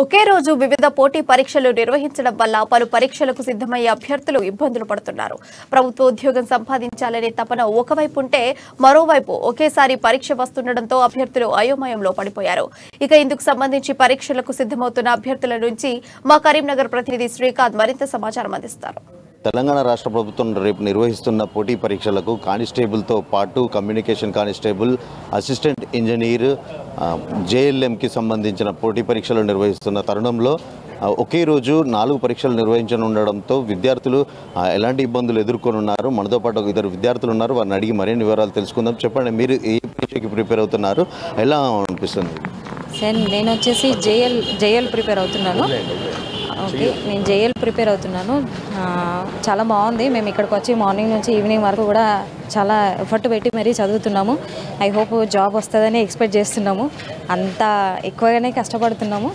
ఒకే రోజు వివిధ పోటీ పరీక్షలు నిర్వహించడం వల్ల పలు పరీక్షలకు సిద్ధమయ్యే అభ్యర్థులు ఇబ్బందులు పడుతున్నారు. ప్రభుత్వ ఉద్యోగం సంపాదించాలనే తపన ఒకవైపు ఉంటే మరోవైపు ఒకేసారి పరీక్ష వస్తుండటంతో అభ్యర్థులు అయోమయంలో పడిపోయారు. ఇక ఇందుకు సంబంధించి పరీక్షలకు సిద్ధమవుతున్న అభ్యర్థుల నుంచి మా కరీంనగర్ ప్రతినిధి శ్రీకాంత్ మరింత సమాచారం అందిస్తారు. తెలంగాణ రాష్ట్ర ప్రభుత్వం రేపు నిర్వహిస్తున్న పోటీ పరీక్షలకు కానిస్టేబుల్తో పాటు కమ్యూనికేషన్ కానిస్టేబుల్, అసిస్టెంట్ ఇంజనీర్, జేఎల్ఎంకి సంబంధించిన పోటీ పరీక్షలు నిర్వహిస్తున్న తరుణంలో ఒకే రోజు 4 పరీక్షలు నిర్వహించనుండడంతో విద్యార్థులు ఎలాంటి ఇబ్బందులు ఎదుర్కొనున్నారు. మనతో పాటు ఇద్దరు విద్యార్థులు ఉన్నారు, వారిని అడిగి మరిన్ని వివరాలు తెలుసుకుందాం. చెప్పండి, మీరు ఏ పరీక్షకి ప్రిపేర్ అవుతున్నారు, ఎలా అనిపిస్తుంది? సార్, నేను వచ్చేసి జేఎల్ ప్రిపేర్ అవుతున్నాను. ఓకే, నేను జేఎల్ ప్రిపేర్ అవుతున్నాను. చాలా బాగుంది. మేము ఇక్కడికి వచ్చి మార్నింగ్ నుంచి ఈవినింగ్ వరకు కూడా చాలా ఎఫర్ట్ పెట్టి మరీ చదువుతున్నాము. ఐ హోప్ జాబ్ వస్తుందని ఎక్స్పెక్ట్ చేస్తున్నాము. అంత ఎక్కువగానే కష్టపడుతున్నాము.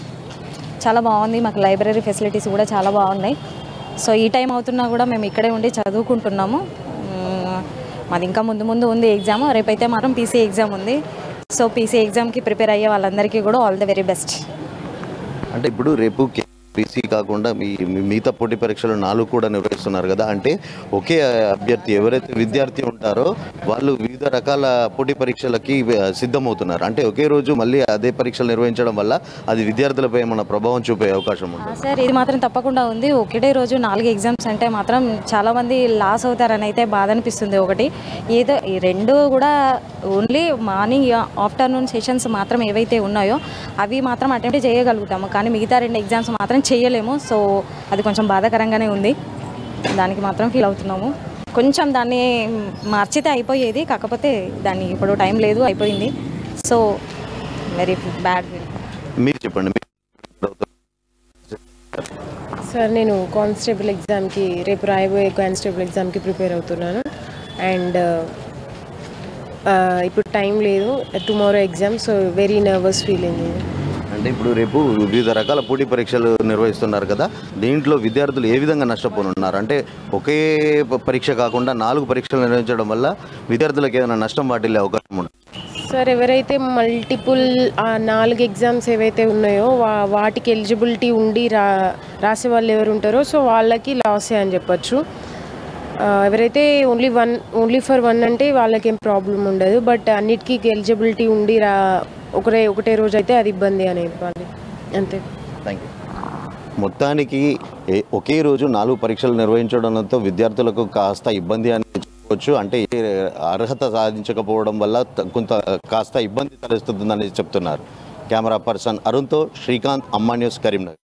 చాలా బాగుంది. మాకు లైబ్రరీ ఫెసిలిటీస్ కూడా చాలా బాగున్నాయి. సో ఈ టైం అవుతున్నా కూడా మేము ఇక్కడే ఉండి చదువుకుంటున్నాము. మాది ఇంకా ముందు ఉంది ఎగ్జామ్. రేపైతే మాత్రం పీసీ ఎగ్జామ్ ఉంది. సో పీసీ ఎగ్జామ్కి ప్రిపేర్ అయ్యే వాళ్ళందరికీ కూడా ఆల్ ద వెరీ బెస్ట్. అంటే ఇప్పుడు రేపు పీసీ కాకుండా మిగతా పోటీ పరీక్షలు 4 కూడా నిర్వహిస్తున్నారు కదా, అంటే ఒకే అభ్యర్థి ఎవరైతే విద్యార్థి ఉంటారో వాళ్ళు వివిధ రకాల పోటీ పరీక్షలకి సిద్ధమవుతున్నారు. అంటే ఒకే రోజు మళ్ళీ అదే పరీక్షలు నిర్వహించడం వల్ల అది విద్యార్థులపై ఏమైనా ప్రభావం చూపే అవకాశం ఉంది? సార్, ఇది మాత్రం తప్పకుండా ఉంది. ఒకటే రోజు 4 ఎగ్జామ్స్ అంటే మాత్రం చాలామంది లాస్ అవుతారని అయితే బాధ అనిపిస్తుంది. ఒకటి ఏదో ఈ 2 కూడా ఓన్లీ మార్నింగ్ ఆఫ్టర్నూన్ సెషన్స్ మాత్రం ఏవైతే ఉన్నాయో అవి మాత్రం అటెంప్ట్ చేయగలుగుతాము, కానీ మిగతా 2 ఎగ్జామ్స్ మాత్రం చేయలేము. సో అది కొంచెం బాధాకరంగానే ఉంది. దానికి మాత్రం ఫీల్ అవుతున్నాము. కొంచెం దాన్ని మార్చితే అయిపోయేది, కాకపోతే దాన్ని ఇప్పుడు టైం లేదు, అయిపోయింది. So very bad. మీరు చెప్పండి. సార్, నేను కానిస్టేబుల్ ఎగ్జామ్కి రేపు రాయబోయే కానిస్టేబుల్ ఎగ్జామ్కి ప్రిపేర్ అవుతున్నాను. అండ్ ఇప్పుడు టైం లేదు, tomorrow exam. So very nervous feeling. అంటే ఇప్పుడు రేపు వివిధ రకాల పోటీ పరీక్షలు నిర్వహిస్తున్నారు కదా, దీంట్లో విద్యార్థులు ఏ విధంగా నష్టపోనున్నారు? అంటే ఒకే పరీక్ష కాకుండా 4 పరీక్షలు నిర్వహించడం వల్ల విద్యార్థులకు ఏదైనా నష్టం వాటిల్లే అవకాశం ఉంటుంది? సార్, ఎవరైతే మల్టిపుల్ 4 ఎగ్జామ్స్ ఏవైతే ఉన్నాయో వాటికి ఎలిజిబిలిటీ ఉండి రాసే వాళ్ళు ఎవరు ఉంటారో సో వాళ్ళకి లాసే అని చెప్పచ్చు. ఎవరైతే ఓన్లీ ఫర్ వన్ అంటే వాళ్ళకేం ప్రాబ్లం ఉండదు. బట్ అన్నిటికీ ఎలిజిబిలిటీ ఉండి ఒకటే రోజు అయితే అది ఇబ్బంది అని చెప్పాలి. అంతే. Thank you. మొత్తానికి ఒకే రోజు 4 పరీక్షలు నిర్వహించడంతో విద్యార్థులకు కాస్త ఇబ్బంది అని చెప్పవచ్చు. అంటే అర్హత సాధించకపోవడం వల్ల కొంత కాస్త ఇబ్బంది తలెస్తుందని చెప్తున్నారు. కెమెరా పర్సన్ అరుణ్తో శ్రీకాంత్, అమ్మా న్యూస్, కరీంనగర్.